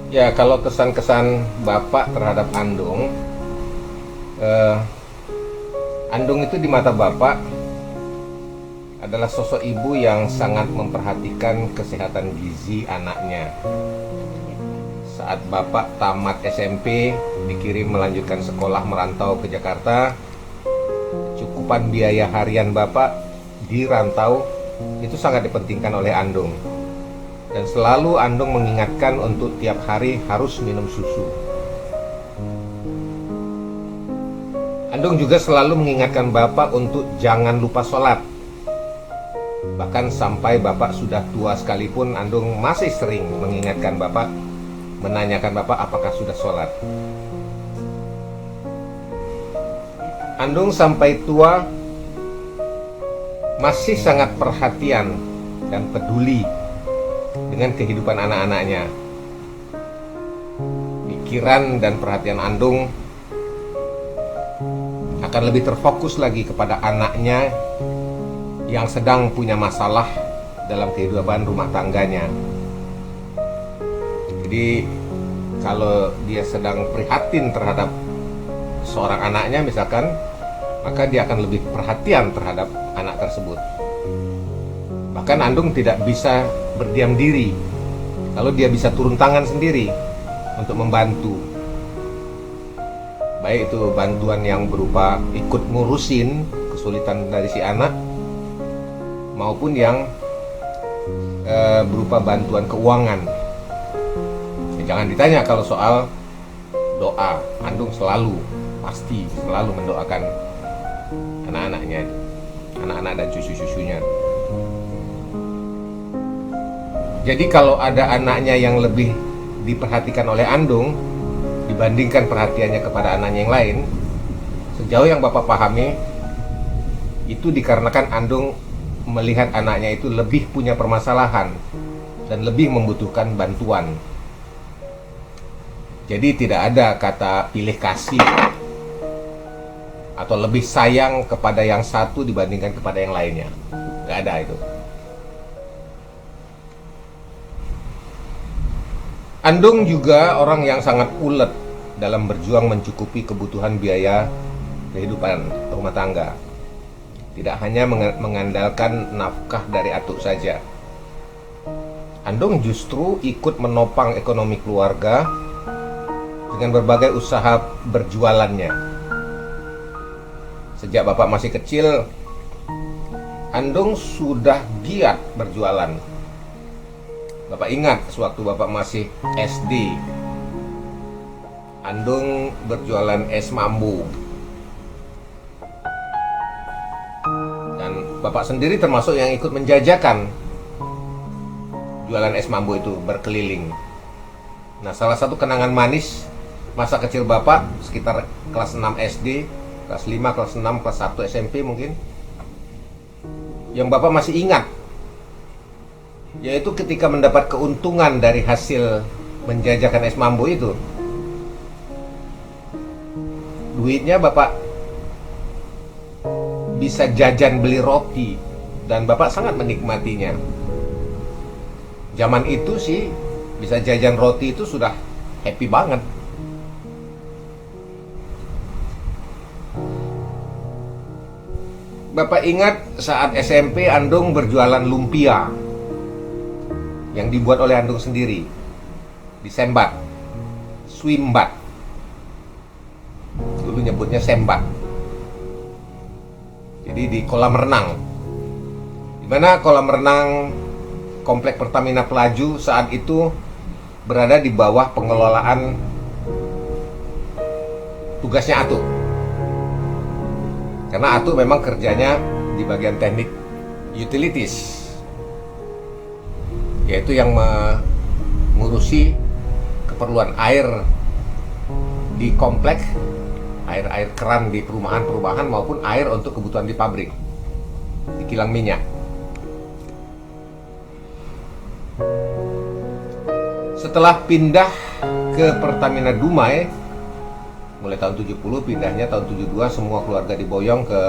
Ya, kalau kesan-kesan Bapak terhadap eh, Andung itu di mata Bapak adalah sosok ibu yang sangat memperhatikan kesehatan gizi anaknya. Saat Bapak tamat SMP, dikirim melanjutkan sekolah merantau ke Jakarta, cukupan biaya harian Bapak di rantau itu sangat dipentingkan oleh Andung. Dan selalu Andung mengingatkan untuk tiap hari harus minum susu. Andung juga selalu mengingatkan Bapak untuk jangan lupa sholat. Bahkan sampai Bapak sudah tua sekalipun, Andung masih sering mengingatkan Bapak, menanyakan Bapak apakah sudah sholat. Andung sampai tua masih sangat perhatian dan peduli dengan kehidupan anak-anaknya. Pikiran dan perhatian Andung akan lebih terfokus lagi kepada anaknya yang sedang punya masalah dalam kehidupan rumah tangganya. Jadi kalau dia sedang prihatin terhadap seorang anaknya misalkan, maka dia akan lebih perhatian terhadap anak tersebut. Bahkan Andung tidak bisa berdiam diri kalau dia bisa turun tangan sendiri untuk membantu. Baik itu bantuan yang berupa ikut ngurusin kesulitan dari si anak, maupun yang berupa bantuan keuangan. Jangan ditanya kalau soal doa, Andung pasti selalu mendoakan anak-anaknya, anak-anak dan cucu-cucunya. Jadi kalau ada anaknya yang lebih diperhatikan oleh Andung dibandingkan perhatiannya kepada anaknya yang lain, sejauh yang Bapak pahami, itu dikarenakan Andung melihat anaknya itu lebih punya permasalahan dan lebih membutuhkan bantuan. Jadi tidak ada kata pilih kasih atau lebih sayang kepada yang satu dibandingkan kepada yang lainnya. Nggak ada itu. Andung juga orang yang sangat ulet dalam berjuang mencukupi kebutuhan biaya kehidupan rumah tangga. Tidak hanya mengandalkan nafkah dari atuk saja. Andung justru ikut menopang ekonomi keluarga dengan berbagai usaha berjualannya. Sejak Bapak masih kecil, Andung sudah giat berjualan. Bapak ingat sewaktu Bapak masih SD, Andung berjualan es mambu. Dan Bapak sendiri termasuk yang ikut menjajakan jualan es mambu itu berkeliling. Nah, salah satu kenangan manis masa kecil Bapak sekitar kelas 6 SD, kelas 5, kelas 6, kelas 1 SMP mungkin, yang Bapak masih ingat, yaitu ketika mendapat keuntungan dari hasil menjajakan es mambu itu. Duitnya Bapak bisa jajan beli roti dan Bapak sangat menikmatinya. Zaman itu sih bisa jajan roti itu sudah happy banget. Bapak ingat saat SMP Andung berjualan lumpia yang dibuat oleh Andung sendiri di Sembat, Swimbat. Dulu nyebutnya Sembat. Jadi di kolam renang, dimana kolam renang Komplek Pertamina Pelaju saat itu berada di bawah pengelolaan tugasnya Atuk. Karena Atuk memang kerjanya di bagian teknik utilities, yaitu yang mengurusi keperluan air di komplek, air keran di perumahan-perumahan maupun air untuk kebutuhan di pabrik, di kilang minyak. Setelah pindah ke Pertamina Dumai, mulai tahun 70, pindahnya tahun 72, semua keluarga diboyong ke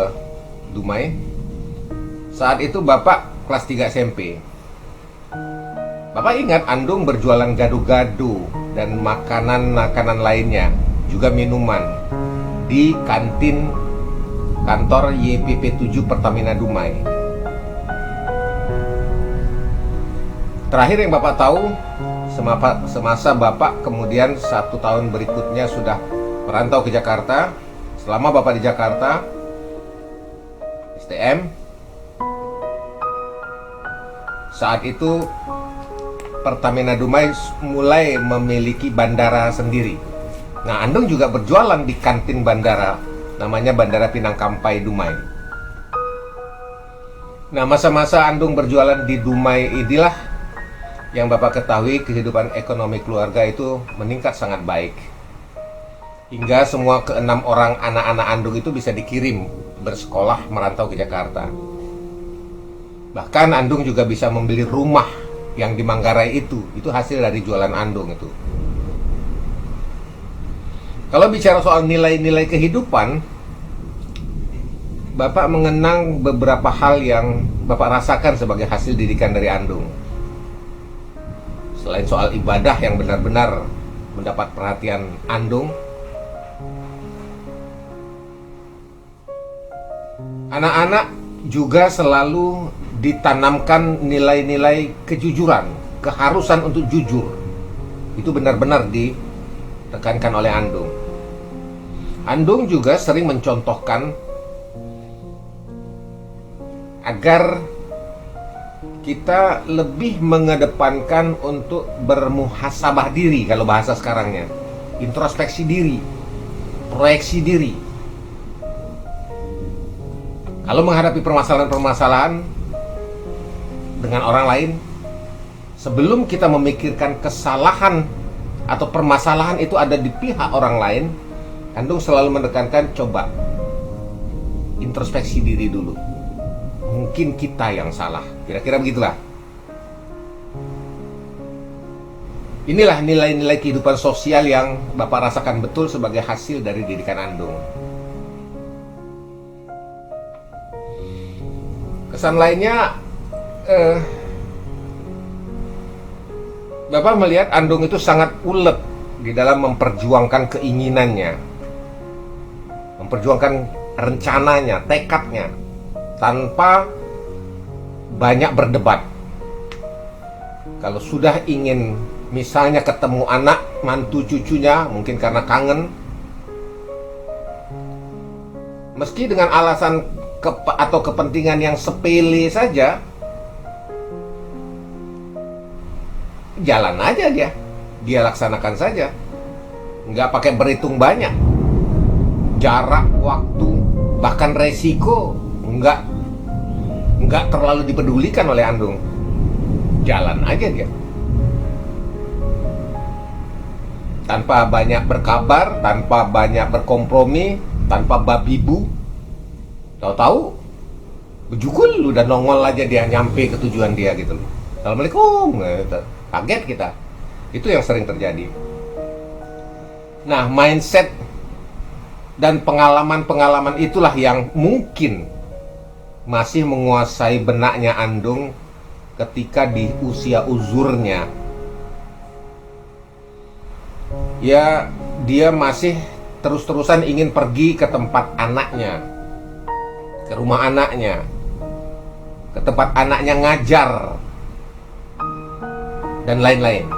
Dumai. Saat itu Bapak kelas 3 SMP. Bapak ingat Andung berjualan gado-gado dan makanan-makanan lainnya, juga minuman di kantin kantor YPP 7 Pertamina Dumai. Terakhir yang Bapak tahu, semasa Bapak kemudian 1 tahun berikutnya sudah merantau ke Jakarta. Selama Bapak di Jakarta, STM, saat itu Pertamina Dumai mulai memiliki bandara sendiri. Nah, Andung juga berjualan di kantin bandara, namanya Bandara Pinangkampai Dumai. Nah, masa-masa Andung berjualan di Dumai inilah yang Bapak ketahui kehidupan ekonomi keluarga itu meningkat sangat baik. Hingga semua ke-6 orang anak-anak Andung itu bisa dikirim bersekolah merantau ke Jakarta. Bahkan Andung juga bisa membeli rumah yang di Manggarai itu hasil dari jualan Andung itu. Kalau bicara soal nilai-nilai kehidupan, Bapak mengenang beberapa hal yang Bapak rasakan sebagai hasil didikan dari Andung. Selain soal ibadah yang benar-benar mendapat perhatian Andung, anak-anak juga selalu ditanamkan nilai-nilai kejujuran, keharusan untuk jujur. Itu benar-benar ditekankan oleh Andung. Andung juga sering mencontohkan agar kita lebih mengedepankan untuk bermuhasabah diri, kalau bahasa sekarangnya, introspeksi diri, proyeksi diri. Kalau menghadapi permasalahan-permasalahan dengan orang lain, sebelum kita memikirkan kesalahan atau permasalahan itu ada di pihak orang lain, Andung selalu menekankan, coba introspeksi diri dulu. Mungkin kita yang salah. Kira-kira begitulah. Inilah nilai-nilai kehidupan sosial yang Bapak rasakan betul sebagai hasil dari didikan Andung. Kesan lainnya, Bapak melihat Andung itu sangat ulet di dalam memperjuangkan keinginannya, memperjuangkan rencananya, tekadnya, tanpa banyak berdebat. Kalau sudah ingin misalnya ketemu anak, mantu, cucunya, mungkin karena kangen, meski dengan alasan atau kepentingan yang sepele saja, jalan aja dia laksanakan saja, nggak pakai berhitung banyak jarak, waktu, bahkan resiko, nggak terlalu dipedulikan oleh Andung. Jalan aja dia, tanpa banyak berkabar, tanpa banyak berkompromi, tanpa babi bu. Tahu-tahu bejukul udah nongol aja, dia nyampe ke tujuan dia gitu loh. Assalamualaikum gitu. Kaget kita. Itu yang sering terjadi. Nah, mindset dan pengalaman-pengalaman itulah yang mungkin masih menguasai benaknya Andung ketika di usia uzurnya. Ya, dia masih terus-terusan ingin pergi ke tempat anaknya, ke rumah anaknya, ke tempat anaknya ngajar, dan lain-lain.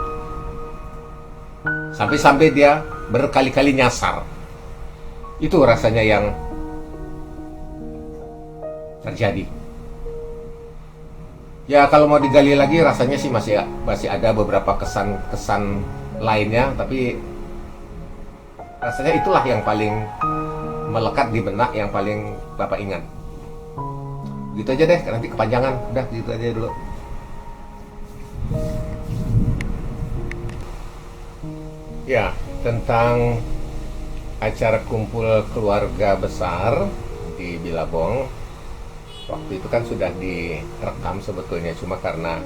Sampai-sampai dia berkali-kali nyasar. Itu rasanya yang terjadi. Ya, kalau mau digali lagi rasanya sih masih ada beberapa kesan-kesan lainnya, tapi rasanya itulah yang paling melekat di benak, yang paling Bapak ingat. Gitu aja deh, nanti kepanjangan. Udah, gitu aja dulu. Ya, tentang acara kumpul keluarga besar di Bilabong, waktu itu kan sudah direkam sebetulnya, cuma karena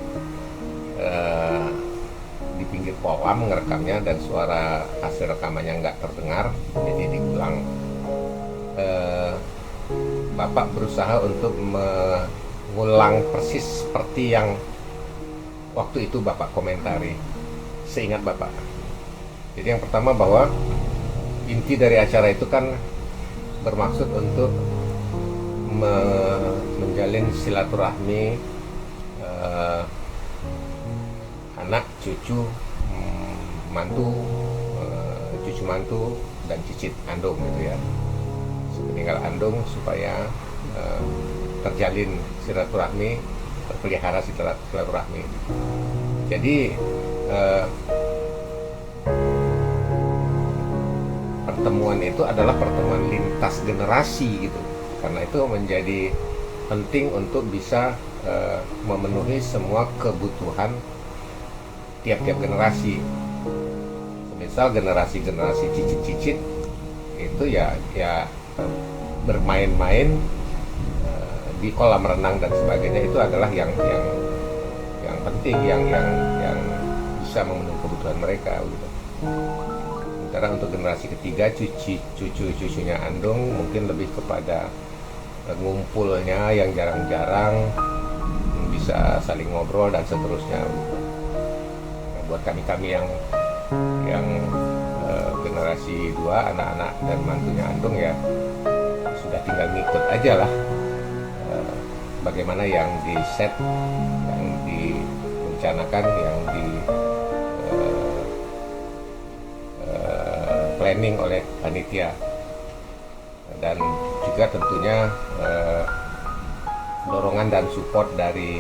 di pinggir kolam ngerekamnya dan suara hasil rekamannya nggak terdengar, jadi diulang. Bapak berusaha untuk mengulang persis seperti yang waktu itu Bapak komentari, seingat Bapak. Jadi yang pertama bahwa inti dari acara itu kan bermaksud untuk menjalin silaturahmi anak, cucu, mantu, cucu mantu, dan cicit Andung gitu ya. Sepeninggal Andung supaya terjalin silaturahmi, terpelihara silaturahmi. Jadi pertemuan itu adalah pertemuan lintas generasi gitu. Karena itu menjadi penting untuk bisa memenuhi semua kebutuhan tiap-tiap generasi. Misal generasi cicit-cicit itu ya bermain-main di kolam renang dan sebagainya, itu adalah yang penting, yang bisa memenuhi kebutuhan mereka gitu. Sementara untuk generasi ketiga, cucu-cucunya Andung mungkin lebih kepada ngumpulnya yang jarang-jarang, bisa saling ngobrol dan seterusnya. Nah, buat kami yang generasi 2, anak-anak dan mantunya Andung ya sudah tinggal ngikut aja lah bagaimana yang di set, yang direncanakan, yang di planning oleh panitia. Dan juga tentunya dorongan dan support dari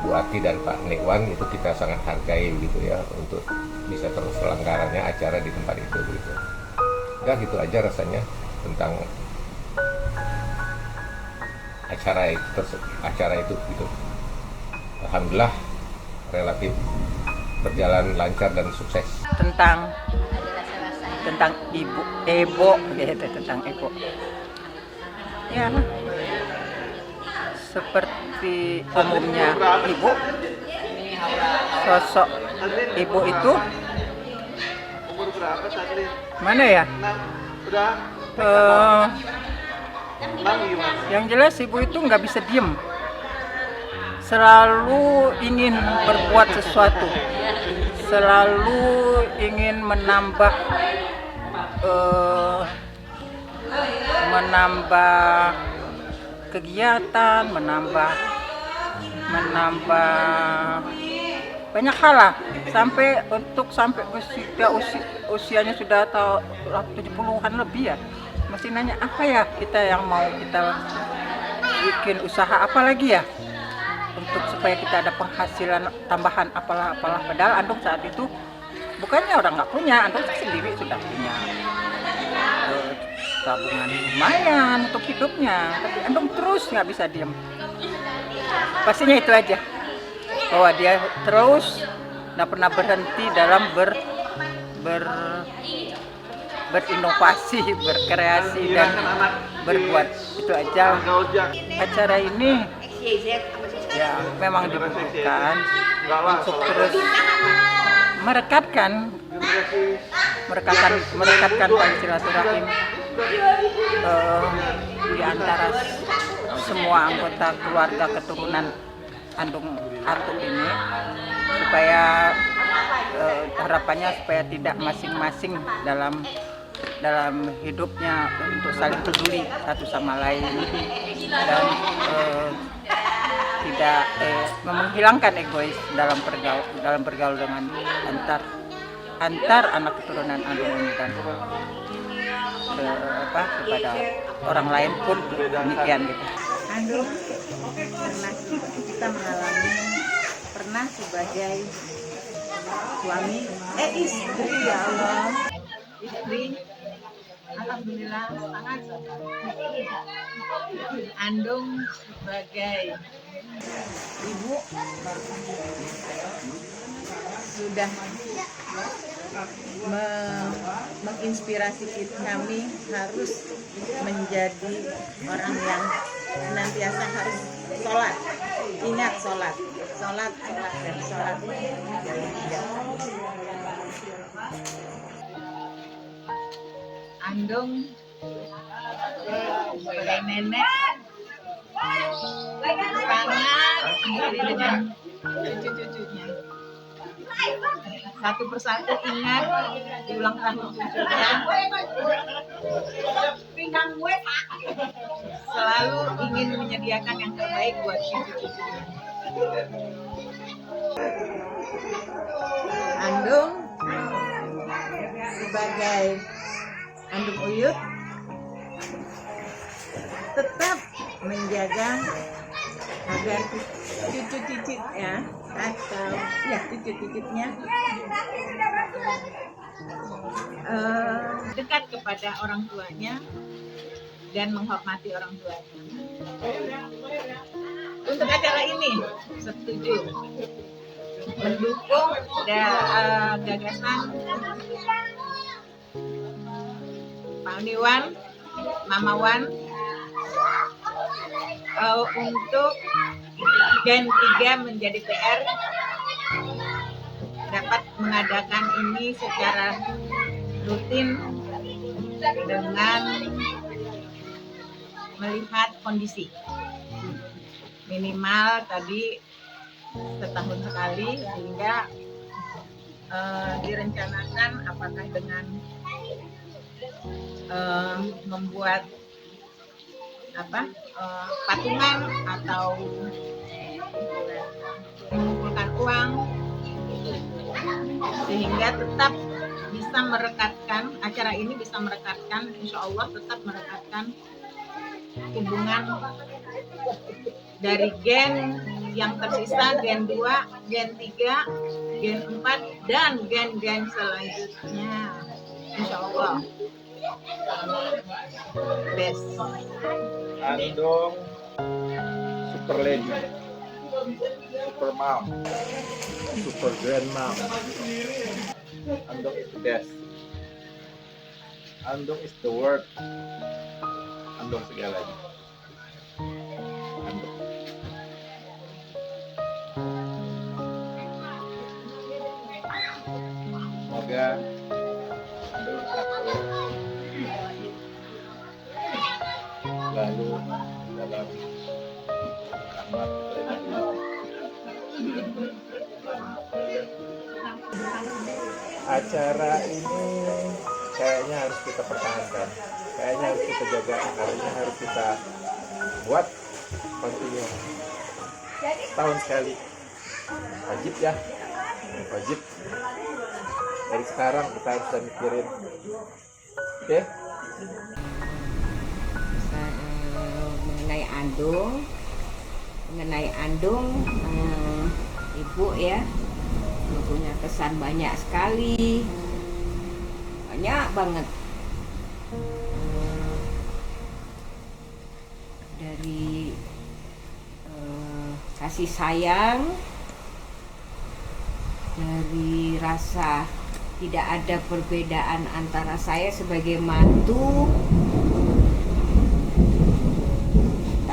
Bu Ati dan Pak Nekwan itu kita sangat hargai gitu ya, untuk bisa terselenggaranya acara di tempat itu gitu. Ya gitu aja rasanya tentang acara itu gitu. Alhamdulillah relatif berjalan lancar dan sukses. Tentang Ebo gitu, tentang Ebo. Ya, seperti umumnya ibu, sosok ibu itu mana ya? Yang jelas ibu itu nggak bisa diem, selalu ingin berbuat sesuatu, selalu ingin menambah kegiatan, menambah banyak hal lah, sampai usianya sudah tahu 70-an lebih ya, masih nanya apa ya kita yang mau kita bikin usaha apa lagi ya untuk supaya kita ada penghasilan tambahan apalah. Padahal Andung saat itu bukannya orang nggak punya, Andung sendiri sudah punya tabungan lumayan untuk hidupnya, tapi Andung terus nggak bisa diam. Pastinya itu aja, bahwa dia terus nggak pernah berhenti dalam berinovasi, berkreasi dan berbuat. Itu aja. Acara ini ya memang dibutuhkan untuk terus merekatkan tali silaturahim di antara semua anggota keluarga keturunan Andung Atuk ini, supaya harapannya supaya tidak masing-masing dalam hidupnya untuk saling peduli satu sama lain dan tidak menghilangkan egois dalam bergaul dengan antar anak keturunan Andung ini, dan kepada orang lain pun demikian gitu. Andung kita mengalami pernah sebagai suami istri, ya Allah, istri. Alhamdulillah sangat. Andung sebagai ibu sudah menginspirasi kami harus menjadi orang yang senantiasa harus sholat. Ingat sholat dan sholat. Andung sebagai nenek sangat peduli dengan cucu-cucunya. Satu persatu ingat di ulang tahun cucunya. Selalu ingin menyediakan yang terbaik buat cucu-cucunya. Andung sebagai Andung Uyut tetap menjaga agar cucu-cucunya atau ya cucu-cucunya dekat kepada orang tuanya dan menghormati orang tuanya. Untuk acara ini setuju mendukung gagasan Pak Uniwan, Mama Wan untuk Gen 3 menjadi PR dapat mengadakan ini secara rutin dengan melihat kondisi. Minimal tadi setahun sekali, sehingga direncanakan apakah dengan membuat patungan atau mengumpulkan uang sehingga tetap bisa merekatkan, acara ini bisa merekatkan, insya Allah tetap merekatkan hubungan dari gen yang tersisa, gen 2, gen 3, gen 4, dan gen-gen selanjutnya, insya Allah. Best. Andung super lady, super mom, super grandma. Andung is the best. Andung is the word. Andung segalanya. Andung. Semoga Andung selalu dalam rahmat dari Allah. Acara ini kayaknya harus kita pertahankan, kayaknya harus kita jaga, kayaknya harus kita buat continue setahun sekali, wajib ya, wajib. Dari sekarang kita harus mikirin, oke? mengenai Andung, ibu ya punya kesan banyak sekali, banyak banget, dari kasih sayang, dari rasa tidak ada perbedaan antara saya sebagai mantu.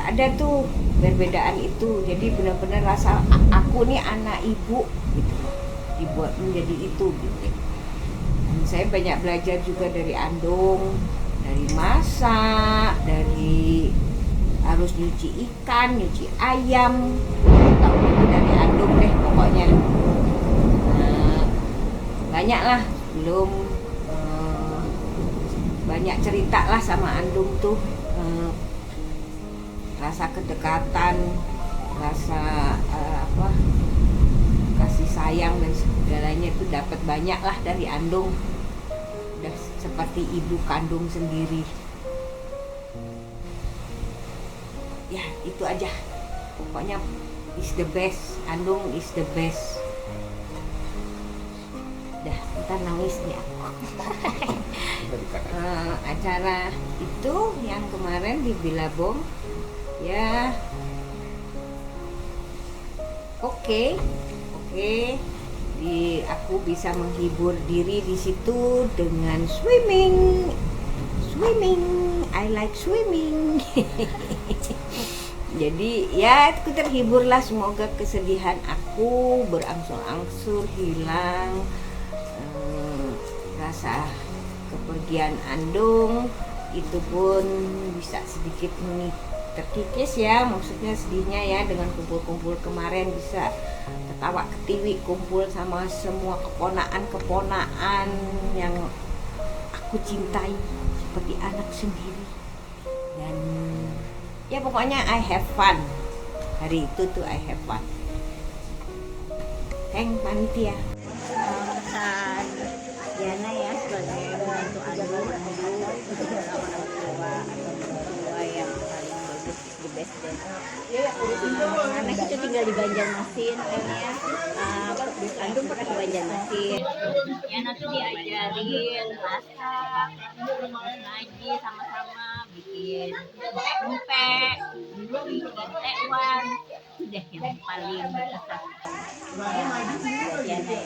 Ada tuh perbedaan itu, jadi benar-benar rasa aku nih anak ibu gitu, dibuat menjadi itu gitu. Dan saya banyak belajar juga dari Andung, dari masak, dari harus nyuci ikan, nyuci ayam, tahu itu dari Andung deh pokoknya. Banyak lah, belum banyak cerita lah sama Andung tuh. Rasa kedekatan, rasa kasih sayang dan segalanya itu dapat banyak lah dari Andung. Udah seperti ibu kandung sendiri. Ya itu aja, pokoknya is the best. Andung is the best. Dah, ntar nangis nih aku. Acara itu yang kemarin di Billabong ya, oke. Aku bisa menghibur diri di situ dengan swimming. I like swimming. Jadi ya aku terhiburlah, semoga kesedihan aku berangsur-angsur hilang. Rasa kepergian Andung itu pun bisa sedikit terkikis ya, maksudnya sedihnya ya, dengan kumpul-kumpul kemarin bisa ketawa ketiwi kumpul sama semua keponaan yang aku cintai seperti anak sendiri. Dan ya pokoknya I have fun hari itu tuh, I have fun. Thank panitia. Pesan Diana ya sebagai membantu Andung untuk bersama orang tua atau mertua yang paling bagus is the best deh. Karena kita tinggal di Banjarmasin kan ya. Andung pernah ke Banjarmasin. Ya nanti diajarin masak, ngaji sama-sama, bikin pempek, bikin tekwan. Itu deh yang paling berkesan. Diana ya,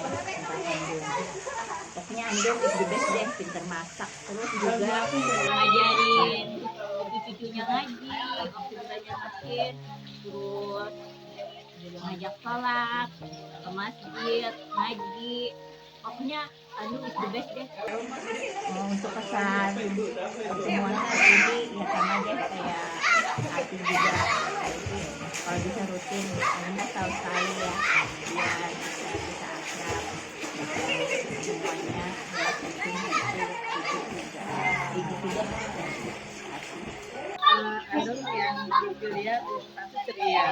pokoknya Andung is the best deh, pinter masak, terus juga ngajarin cucu-cucunya ngaji waktu belajar masjid, terus ngajak sholat ke masjid, ngaji, pokoknya Andung is the best deh. Untuk pesan pertemuan hari ini ya sama deh kayak hati juga, kalau bisa rutin karena tahu sekali ya biar bisa akrab semuanya, penting itu juga begitu deh. Andung yang jujur ya, satu ceria,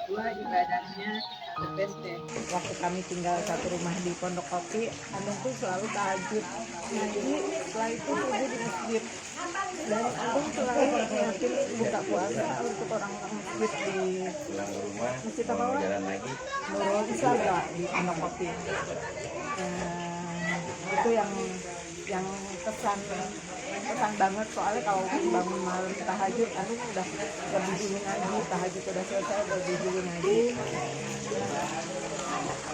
dua ibadahnya the best deh. Waktu kami tinggal satu rumah di Pondok Kopi, Andung tuh selalu tahajud ngaji, setelah itu subuh di masjid. Dan Andung selalu yakin buka puasa untuk orang-orang masjid di Pulang ke rumah, masjid apa mau Wak? jalan lagi. Nurul Islam ya di Pondok Kopi. Itu yang kesan banget, soalnya kalau bangun malam tahajud Andung udah lebih dulu ngaji, tahajud udah selesai lebih dulu ngaji.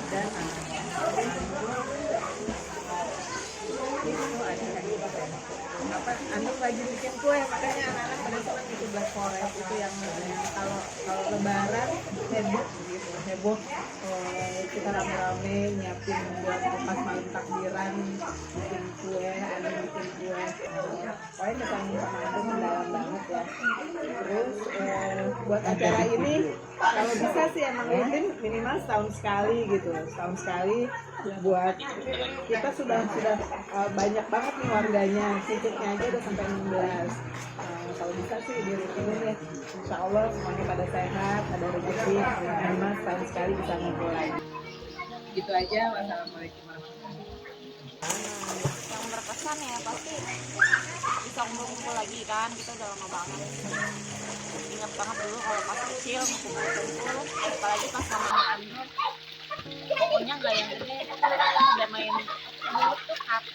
Dan itu ada kenapa Andung rajin bikin kue, makanya anak-anak pada senang itu Black Forest itu yang kalau lebaran heboh gitu, heboh. Kita rame-rame nyiapin buat pas malam takbiran, bikin kue, Andung bikin kue. Pokoknya kesan sama Andung mendalam banget ya. Terus buat acara ini kalau bisa sih emang rutin minimal setahun sekali gitu, setahun sekali. Buat kita sudah banyak banget nih warganya, sikitnya aja udah sampai 16. Kalau bisa sih dirutinin ya, insya Allah semuanya pada sehat, ada rezeki, minimal setahun sekali bisa ngumpul lagi. Gitu aja, wassalamualaikum warahmatullahi wabarakatuh. Yang berkesan ya pasti bisa kumpul-kumpul lagi kan, kita udah lama banget. Ingat banget dulu kalau pas kecil kumpul-kumpul, apalagi pas sama Andung, pokoknya nggak yang gede, udah main mulut tuh terus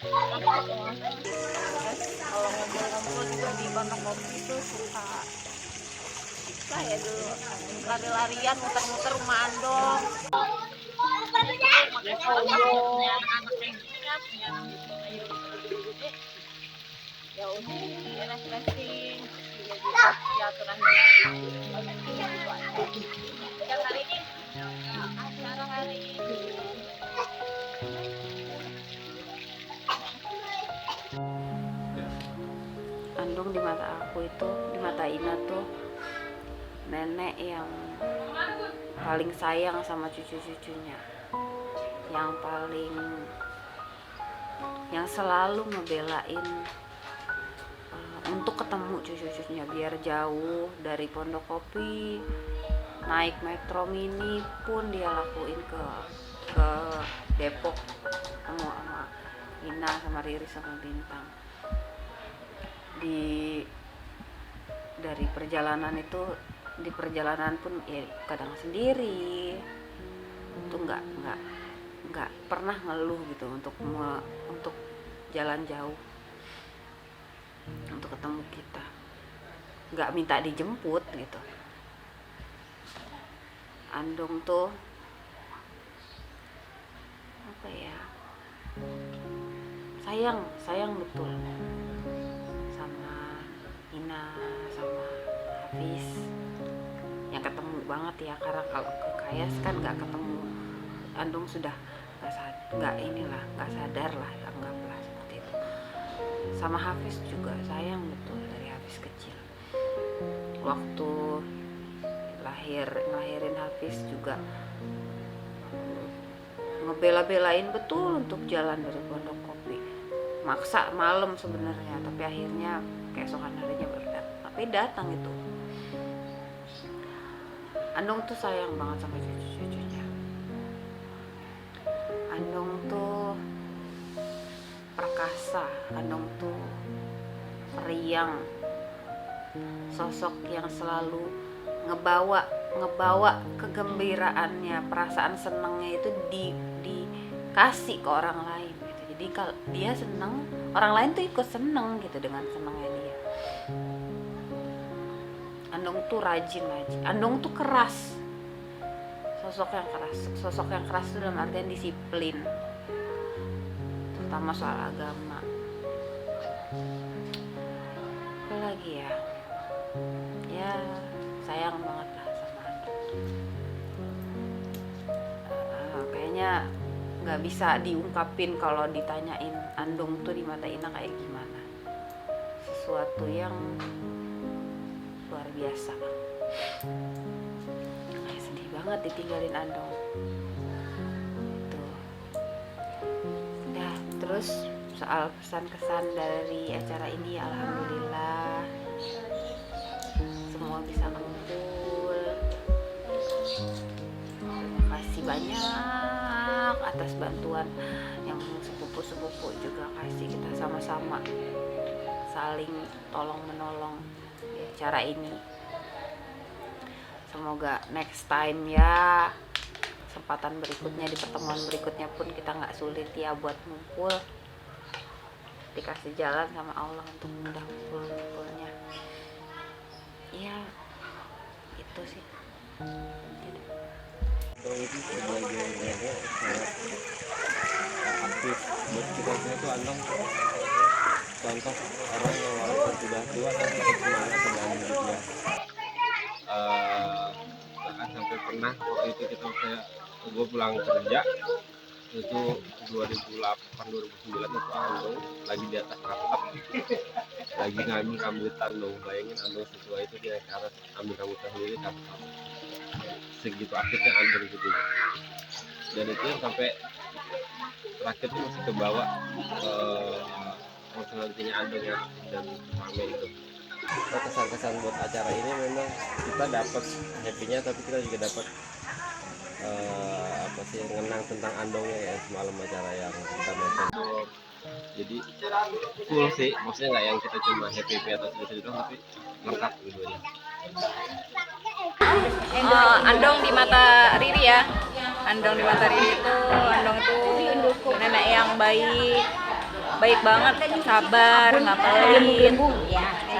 kalau ngumpul-ngumpul juga di Pondok Kopi itu suka ya dulu lari-larian muter-muter rumah Andong. Pakai foto anak-anak yang punya ayo gede ya udah refreshing juga silaturahmi yang hari ini acara hari ini. Andung di mata aku itu, di mata Ina tuh nenek yang paling sayang sama cucu-cucunya, yang selalu ngebelain untuk ketemu cucu-cucunya biar jauh dari Pondok Kopi, naik metro mini pun dia lakuin ke Depok ketemu sama Ina sama Riri sama Bintang. Dari perjalanan itu, di perjalanan pun ya kadang sendiri, itu nggak pernah ngeluh gitu untuk jalan jauh, untuk ketemu kita, nggak minta dijemput gitu. Andung tuh apa ya, sayang betul sama Ina sama Hafiz, yang ketemu banget ya, karena kalau ke Kayas kan nggak ketemu. Andung sudah nggak sadar lah, anggaplah seperti itu. Sama Hafiz juga sayang betul, dari Hafiz kecil. waktu ngelahirin Hafiz juga ngebela-belain betul untuk jalan dari Pondok Kopi, maksa malam sebenarnya, tapi akhirnya keesokan harinya baru datang. Tapi datang itu. Andong tuh sayang banget sama cucu-cucunya. Andong tuh perkasa, Andong tuh periang, sosok yang selalu ngebawa kegembiraannya, perasaan senangnya itu dikasih ke orang lain gitu. Jadi kalau dia senang, orang lain tuh ikut senang gitu dengan senangnya dia. Andong tuh rajin. Andong tuh keras. Sosok yang keras itu dalam artian disiplin, terutama soal agama. Apa lagi ya? Ya sayang banget lah sama Andong. Kayaknya nggak bisa diungkapin kalau ditanyain Andong tuh di mata Ina kayak gimana. Sesuatu yang luar biasa. Kayak sedih banget ditinggalin Andong. Itu. Dah, terus soal pesan-kesan dari acara ini, alhamdulillah semua bisa kumpul. Terima kasih banyak atas bantuan yang sepupu-sepupu juga kasih, kita sama-sama saling tolong menolong di acara ini. Semoga next time ya, kesempatan berikutnya, di pertemuan berikutnya pun kita nggak sulit ya buat ngumpul, dikasih jalan sama Allah untuk mudah kumpul-kumpulnya. Ya itu sih. Andong itu sebagai sangat aktif buat kita tuh. Andong contoh orang yang walaupun sudah tua tapi tetap semangat dalam hidupnya. Bahkan sampai pernah waktu itu gue pulang kerja itu 2008-2009 itu Andong lagi di atas atap lagi ngambil rambutan dong. Bayangin Andong setua itu dia ke atas ambil rambutan sendiri ke atas atap. Segitu aktifnya Andong gitu. Dan itu yang sampai terakhir tuh masih ke bawah personalitinya Andong yang dan rame itu. Kesan-kesan buat acara ini memang kita dapat happy-nya, tapi kita juga dapat ngenang tentang Andongnya ya, semalam acara yang kita nonton. Jadi full sih, maksudnya nggak yang kita cuma happy atau sedih doang, tapi lengkap gitu ya. Andong di mata Riri ya. Andong di mata Riri itu, Andong itu nenek yang baik banget, sabar, nggak pelit,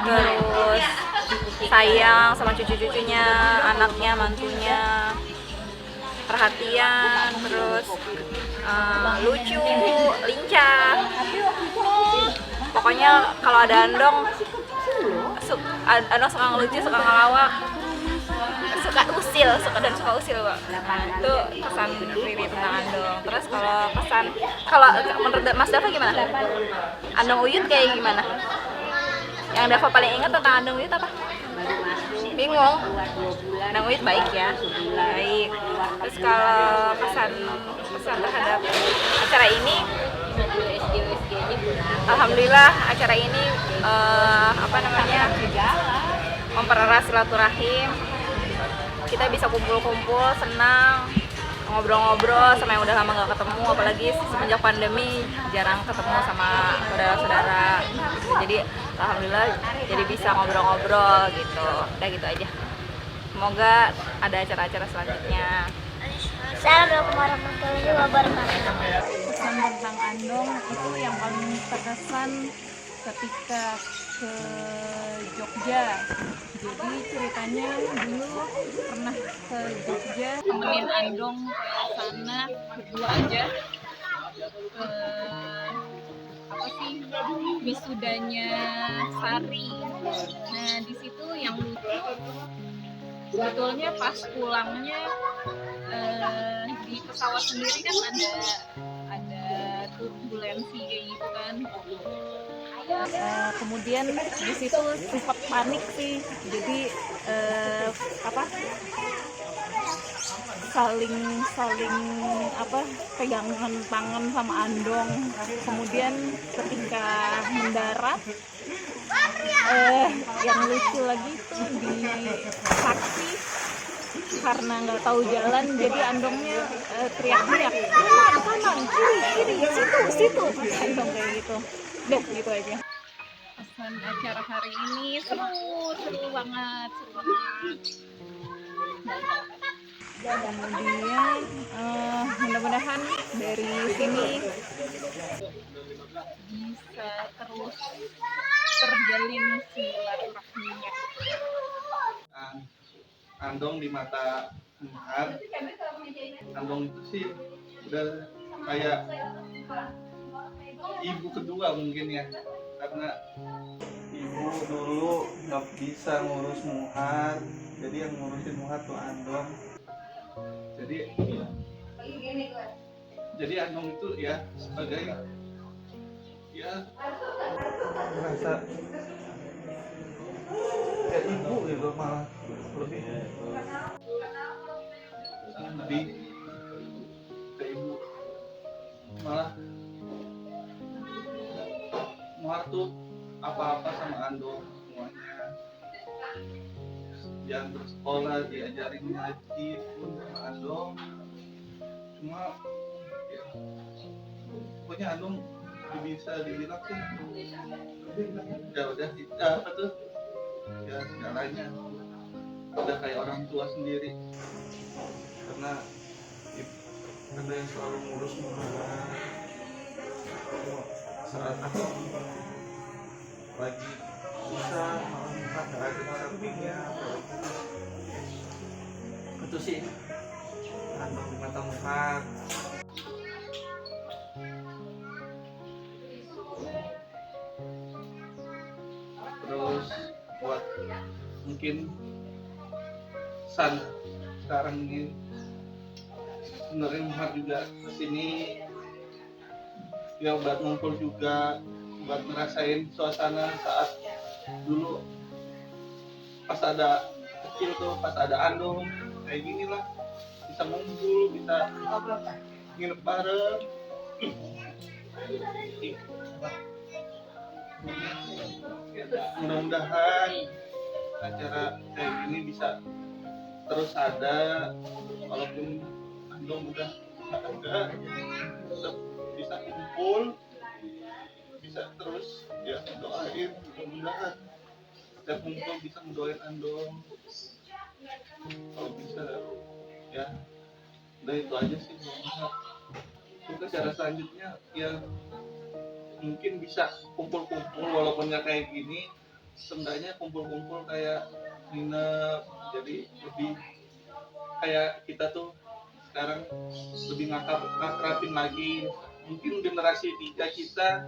terus sayang sama cucu-cucunya, anaknya, mantunya, perhatian, terus lucu, lincah. Pokoknya kalau ada Andong suka ngelucu, suka ngelawak, suka usil Pak. Itu kesan Riri tentang Andong. Terus kalau menurut Mas Dava gimana? Andong Uyut kayak gimana? Yang Dava paling ingat tentang Andong Uyut apa? Bingung. Andong Uyut baik ya, baik. Terus kalau pesan terhadap acara ini, alhamdulillah acara ini mempererat silaturahim. Kita bisa kumpul-kumpul, senang, ngobrol-ngobrol sama yang udah lama gak ketemu, apalagi semenjak pandemi jarang ketemu sama saudara-saudara gitu. Jadi alhamdulillah jadi bisa ngobrol-ngobrol gitu. Udah gitu aja. Semoga ada acara-acara selanjutnya. Assalamualaikum warahmatullahi wabarakatuh. Pesan tentang Andong itu yang paling terkesan ketika ke Jogja. Jadi ceritanya dulu pernah ke Jogja, temenin Andong ke sana berdua aja. Wisudanya Sari. Nah di situ yang lucu sebetulnya pas pulangnya di pesawat sendiri kan ada turbulensi kayak gitu kan. Kemudian di situ sempat panik sih, jadi saling pegangan tangan sama Andong. Kemudian ketika mendarat, yang lucu lagi tuh di taksi, karena nggak tahu jalan, jadi Andongnya teriak-teriak, kanan, kiri, situ, Andong kayak gitu. Deh, gitu aja. Pesan acara hari ini seru banget. Kemudian mudah-mudahan dari sini bisa terus terjalin silaturahminya. Andong di mata Muhar, Andong itu sih udah kayak ibu kedua mungkin ya, karena ibu dulu nggak bisa ngurus Muhar, jadi yang ngurusin Muhar tuh Andong. Jadi Andong itu ya sebagai ya merasa kayak ibu gitu, malah lebih ke ibu, malah Muhar tuh apa-apa sama Andong semuanya. Yang bersekolah diajarin ngaji pun sama Andong, cuma ya, pokoknya Andong bisa dibilang sih ya udah apa tuh ya segalanya udah kayak orang tua sendiri, karena yang selalu ngurus Muhar saat aku lagi susah, malah Muhar gak ada sampingnya. Itu sih Andong di mata Muhar. Terus buat mungkin San sekarang ini sebenarnya Muhar juga kesini ya buat ngumpul juga, buat ngerasain suasana saat dulu pas ada kecil tuh, pas ada Andong kayak gini lah, bisa ngumpul, bisa nginep bareng. Mudah-mudahan acara kayak gini bisa terus ada, walaupun Andong udah nggak ada, tetap bisa kumpul, bisa terus ya doain, mudah-mudahan setiap kumpul bisa mendoain Andong. Kalau bisa ya udah itu aja sih. Kita acara selanjutnya ya mungkin bisa kumpul-kumpul, walaupun nggak kayak gini, seenggaknya kumpul-kumpul kayak nginep, jadi lebih kayak kita tuh sekarang lebih ngakrabin lagi. Mungkin generasi 3 kita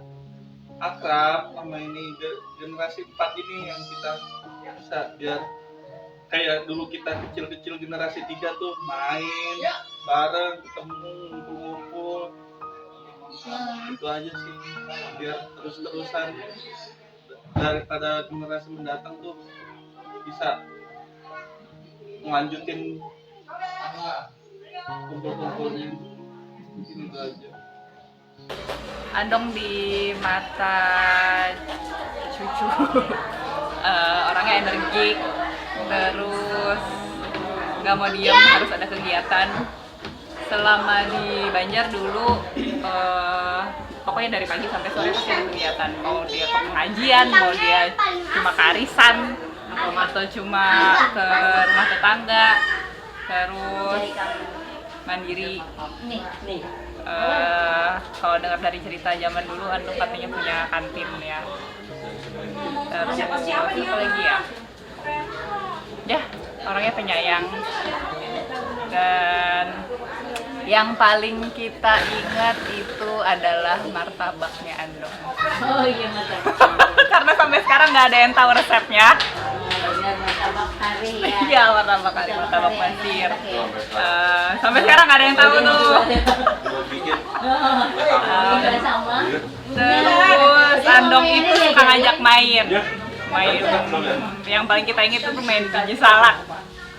akrab sama ini, generasi 4 ini yang kita bisa biar kayak dulu kita kecil-kecil generasi 3 tuh main bareng, ketemu, ngumpul-ngumpul. Itu aja sih, biar terus-terusan daripada generasi mendatang tuh bisa melanjutin kumpul-kumpulnya. Itu aja. Andong di mata cucu orangnya energik, terus nggak mau diam, harus ada kegiatan. Selama di Banjar dulu pokoknya dari pagi sampai sore pasti ada kegiatan, mau dia ke pengajian, mau dia cuma ke arisan atau cuma ke rumah tetangga, terus mandiri. Kalau dengar dari cerita zaman dulu, Andong katanya punya kantin ya. Terus apa lagi ya? Ya, orangnya penyayang. Dan yang paling kita ingat itu adalah martabaknya Andong. Oh iya, martabak. Karena sampai sekarang nggak ada yang tahu resepnya. Martabak kari ya. Iya, martabak kari, martabak pasir. Sampai sekarang nggak ada yang tahu tuh. Sama. Terus Andong itu suka ngajak main. Yang paling kita ingat itu main biji salak.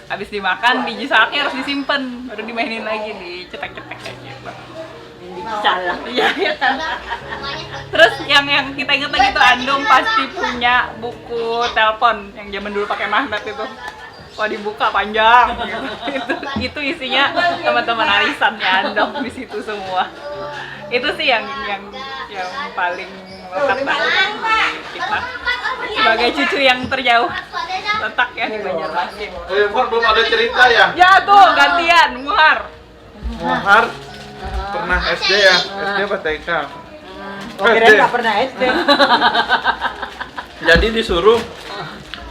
Habis dimakan biji salaknya harus disimpan, baru dimainin lagi, dicetek-cetek kayak gitu. Salak, iya kan. Terus yang kita ingat lagi tuh Andong pasti punya buku telepon yang zaman dulu pakai magnet itu. Wah, dibuka panjang gitu. Itu isinya teman-teman arisannya Andong di situ semua. Itu sih yang paling melekat banget di kita sebagai cucu yang terjauh letak ya di Banjarmasin. Muhar belum ada cerita ya? Ya tuh gantian Muhar. Muhar pernah SD ya? SD apa TK? Kirain nggak pernah SD. Jadi disuruh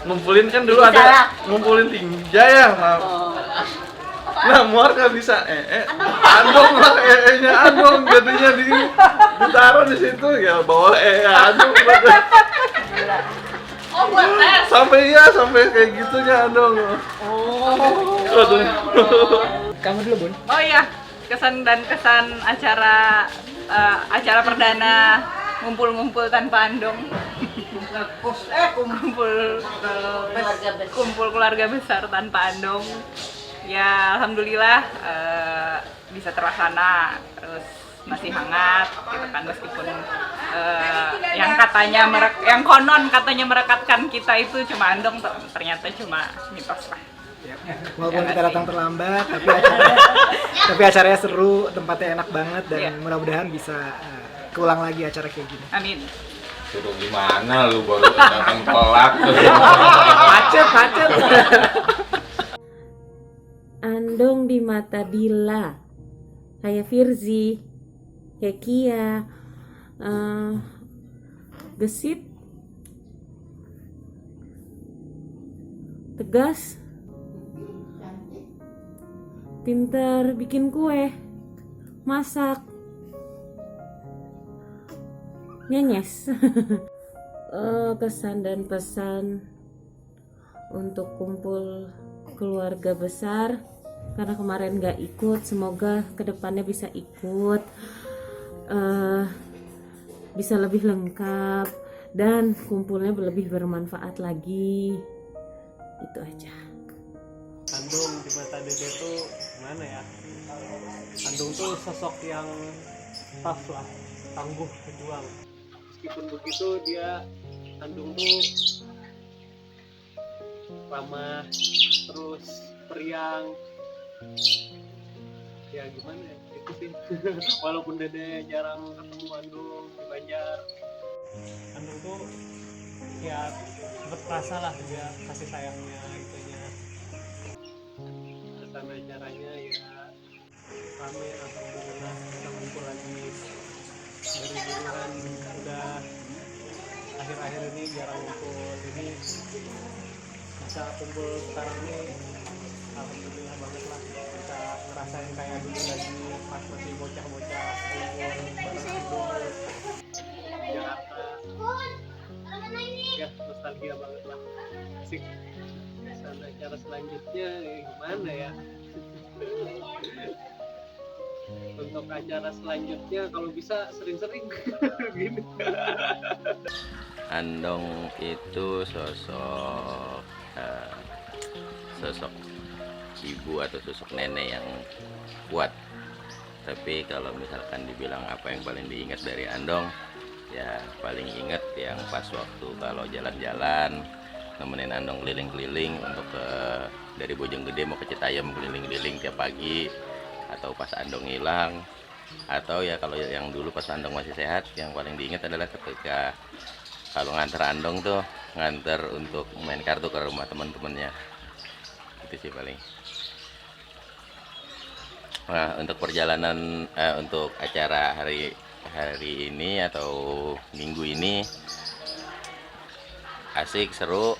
ngumpulin, kan dulu ada ngumpulin tinja ya, nah Muhar nggak bisa Andong lah, nya Andong jadinya ditaruh di situ ya, bawa Andong sampai kayak gitunya Andong. Kamu dulu, Bun. Oh iya, kesan acara perdana ngumpul tanpa Andong. Kumpul keluarga besar tanpa Andong. Ya alhamdulillah bisa terlaksana, terus masih hangat gitu kan, meskipun yang konon katanya merekatkan kita itu cuma Andong, ternyata cuma mitos lah. Walaupun kita datang terlambat, tapi acaranya seru, tempatnya enak banget, dan mudah-mudahan bisa keulang lagi acara kayak gini. Amin. Suruh gimana lu baru datang telat. Macet. Andong di mata Dila, kayak Firzi, kayak Kia, gesit, tegas, pintar bikin kue, masak, nyenyes. Kesan dan pesan untuk kumpul keluarga besar, karena kemarin gak ikut, semoga kedepannya bisa ikut, bisa lebih lengkap dan kumpulnya lebih bermanfaat lagi. Itu aja. Andong di mata Dede tuh gimana ya? Andong tuh sosok yang tough lah, tangguh, berjuang. Meskipun begitu Andong tuh ramah, terus periang. Ya gimana ya, itu sih. Walaupun Dede jarang ketemu Andong di Banjar, Andong tuh ya cepet terasa lah dia kasih sayangnya itunya. Karena acaranya ya rame, alhamdulillah kita ngumpul lagi. Dari dulu kan udah akhir-akhir ini jarang ngumpul, jadi bisa kumpul sekarang ini alhamdulillah banget lah, bisa ngerasain kayak dulu lagi pas masih bocah-bocah kumpul bareng di Jakarta. Ya nostalgia banget lah, asik. Sana acara selanjutnya gimana ya? Untuk acara selanjutnya kalau bisa sering-sering gini. Andong itu sosok ibu atau sosok nenek yang kuat. Tapi kalau misalkan dibilang apa yang paling diingat dari Andong, ya paling ingat yang pas waktu kalau jalan-jalan nemenin Andong keliling-keliling untuk dari Bojonggede mau ke Citayam, keliling-keliling tiap pagi, atau pas Andong hilang, atau ya kalau yang dulu pas Andong masih sehat, yang paling diingat adalah ketika kalau nganter Andong tuh nganter untuk main kartu ke rumah teman-temannya. Itu sih paling. Nah, untuk perjalanan untuk acara hari ini atau minggu ini asik, seru.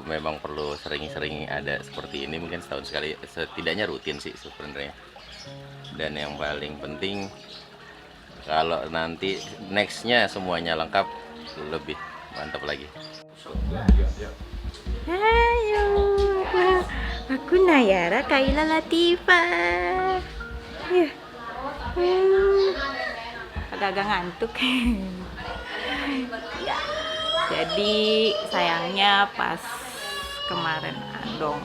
Memang perlu sering-sering ada seperti ini, mungkin setahun sekali, setidaknya rutin sih sebenarnya. Dan yang paling penting kalau nanti nextnya semuanya lengkap, lebih mantap lagi. Hayo, aku Nayara Kaila Latifa. Ya, agak-agak ngantuk. Ya. Jadi sayangnya pas kemarin Andong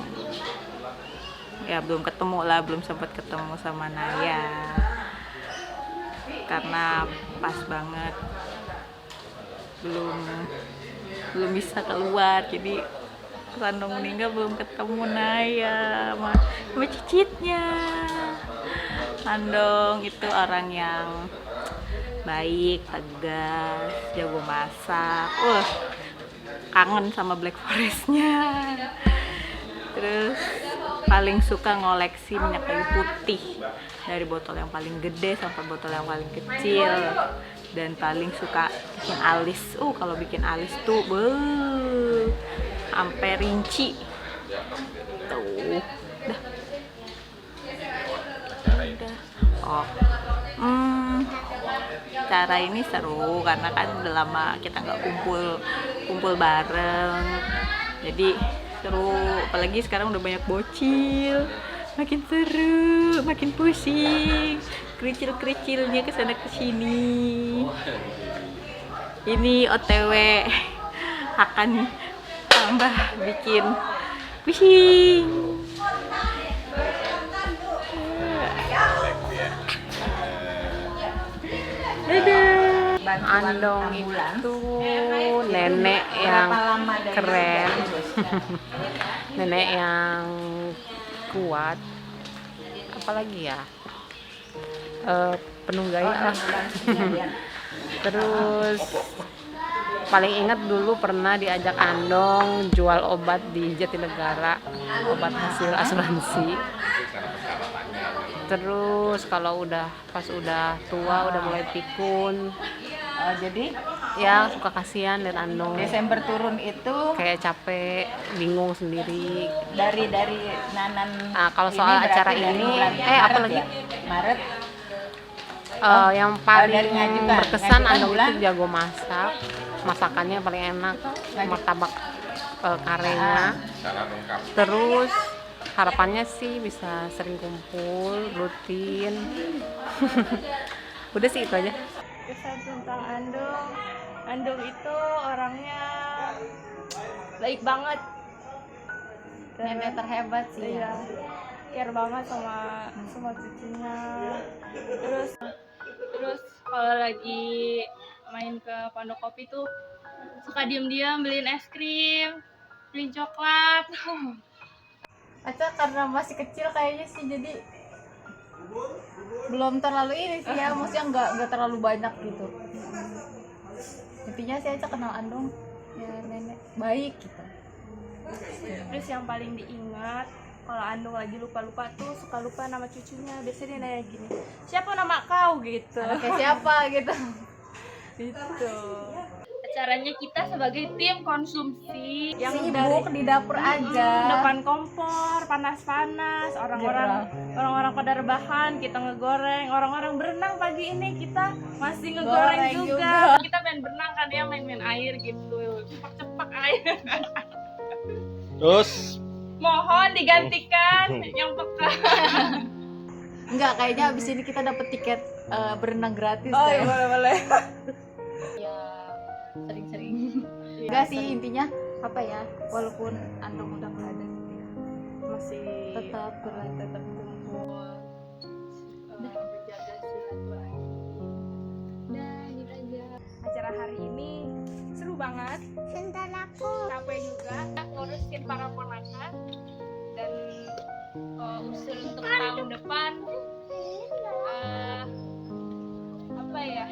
ya belum ketemu lah, belum sempat ketemu sama Naya karena pas banget belum bisa keluar, jadi pas Andong meninggal belum ketemu Naya sama cicitnya. Andong itu orang yang baik, tegas, jago masak. Kangen sama Black Forest-nya. Terus paling suka ngoleksi minyak kayu putih, dari botol yang paling gede sampai botol yang paling kecil. Dan paling suka bikin alis. Kalau bikin alis tuh sampai rinci. Tuh. Cara ini seru karena kan udah lama kita nggak kumpul bareng, jadi seru. Apalagi sekarang udah banyak bocil, makin seru, makin pusing, kericil-kericilnya kesana kesini. Ini OTW akan tambah bikin pusing. Andong itu nenek yang keren, nenek yang kuat, apalagi ya penuh gaya lah. Terus paling ingat dulu pernah diajak Andong jual obat di Jatinegara, obat hasil asuransi. Terus kalau pas udah tua udah mulai pikun, Jadi ya suka kasihan lihat Andong Desember turun itu kayak capek, bingung sendiri. dari Nanan. Kalau soal acara ini apalagi Maret. Yang paling ngajukan berkesan Andong bulan. itu jago masak, masakannya paling enak, martabak karenya. Terus harapannya sih bisa sering kumpul rutin. Udah sih itu aja. Kesan tentang Andong itu orangnya baik banget, Nenek terhebat sih. iya, care banget sama cucunya. Terus kalau lagi main ke Pondok Kopi tuh suka diam-diam beliin es krim, beliin coklat. Aca karena masih kecil kayaknya sih, jadi belum terlalu ini sih ya, maksudnya nggak terlalu banyak gitu. Intinya sih Aca kenal Andong ya nenek baik gitu. Terus yang paling diingat kalau Andong lagi lupa-lupa tuh suka lupa nama cucunya. Biasanya dia nanya gini, siapa nama kau gitu. Anaknya siapa gitu. Gitu. Acaranya kita sebagai tim konsumsi yang Sibuk di dapur aja. depan kompor panas-panas, orang-orang pada rebahan, kita ngegoreng, orang-orang berenang pagi ini kita masih ngegoreng Goreng juga. Kita main berenang kan ya, main-main air gitu, cepak-cepak air. Terus Mohon digantikan yang peka. Enggak, kayaknya abis ini kita dapet tiket berenang gratis. Oh iya, boleh. Ya sering-sering. Enggak sih, intinya apa ya, walaupun Andong udah nggak ada gitu ya, Masih tetap kumpul, menjaga silaturahmi. Dan gitu aja. Acara hari ini seru banget. Sebentar aku. Capek juga ngurusin para ponakan dan usul untuk tahun depan apa ya?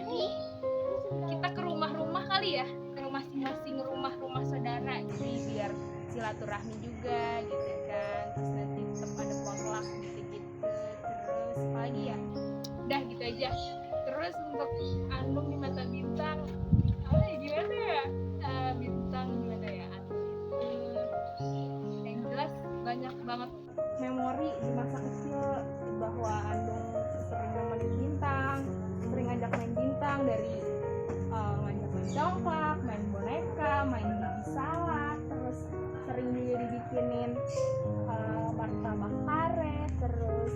Kita ke rumah-rumah kali ya, ke masing-masing rumah saudara, jadi biar silaturahmi juga gitu kan. Terus nanti tetap ada potluck gitu-gitu. Terus apa lagi ya? Udah gitu aja. Terus untuk Andong di mata bintang, gimana ya? Bintang gimana ya? Yang jelas banyak banget memori di masa kecil bahwa Andong sering nemenin bintang, sering ngajak main bintang, dari ngajak main dongklak, main boneka, main gigi salad, terus sering juga dibikinin martabak karet, terus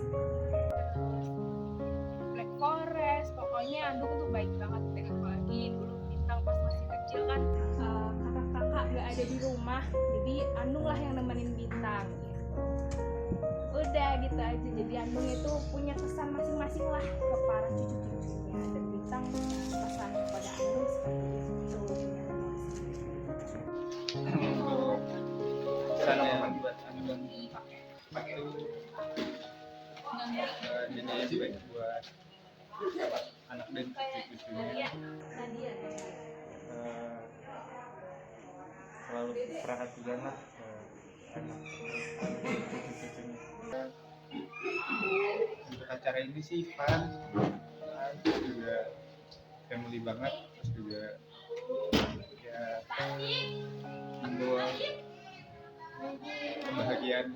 Black Forest. Pokoknya Andong tuh baik banget deh, apalagi dulu jadi Andung lah yang nemenin Bintang gitu. Udah gitu aja, jadi Andung itu punya pesan masing-masing lah ke para cucu-cucunya, dan Bintang pesan kepada Andung seperti itu. Pesan yang buat Andung itu jadi baik buat anak dan cucu-cucunya, selalu perhatikan lah anak cucu-cucunya. Untuk acara ini sih fun, terus juga family banget, terus juga ya membawa kebahagiaan.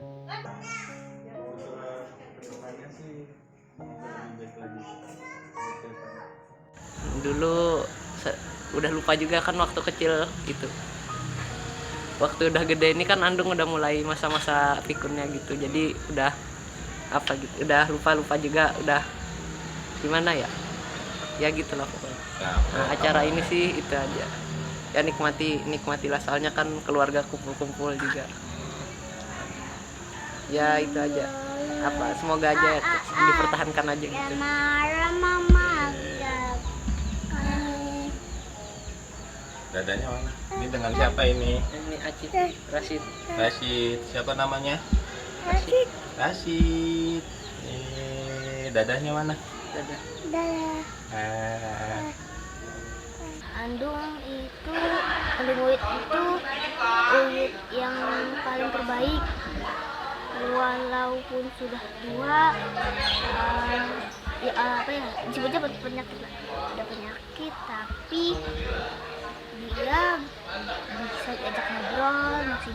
Kedepannya sih lebih baik lagi. Dulu udah lupa juga kan waktu kecil gitu. Waktu udah gede ini kan Andung udah mulai masa-masa pikunnya gitu, jadi udah apa gitu, udah lupa juga, udah gimana ya gitulah pokoknya. Nah, acara ini sih itu aja ya, nikmatilah, soalnya kan keluarga kumpul juga ya, itu aja. Apa semoga aja dipertahankan aja gitu. Dadanya mana? Ini dengan siapa ini? Ini Acit, Rashid. Siapa namanya? Rashid. Dadahnya mana? Dadah. Andung Wit itu Wit yang paling terbaik, walaupun sudah tua, disebutnya penyakit lah, ada penyakit, tapi dia bisa diajak ngobrol, masih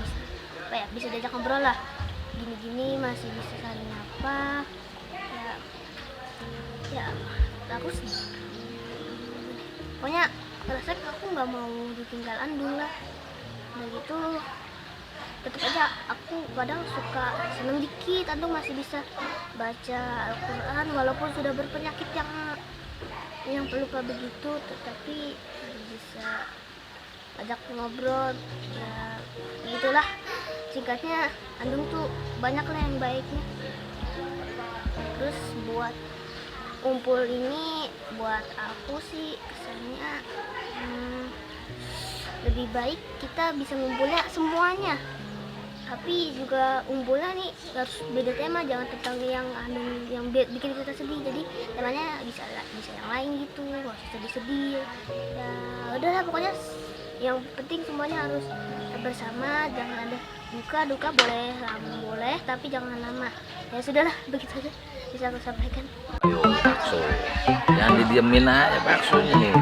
bisa diajak ngobrol lah, gini masih bisa saling apa, ya aku sih pokoknya rasa aku nggak mau ditinggal Andung lah. Udah gitu tetap aja aku kadang suka seneng dikit Andung masih bisa baca Al-Quran walaupun sudah berpenyakit yang pelupa begitu, tetapi bisa ajak ngobrol ya, gitulah. Singkatnya Andung tuh banyak lah yang baiknya. Terus buat kumpul ini buat aku sih kesannya lebih baik kita bisa ngumpulnya semuanya, tapi juga ngumpulnya nih harus beda tema, jangan tentang yang bikin kita sedih. Jadi temanya bisa yang lain gitu, nggak usah sedih-sedih ya. Udahlah pokoknya yang penting semuanya harus bersama, jangan ada duka boleh tapi jangan lama. Ya sudahlah, begitu aja bisa aku sampaikan. Bakso, jangan didiemin aja baksonya nih,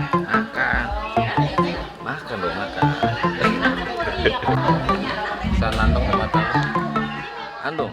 makan dong, makan. Pesan Andung sama Andung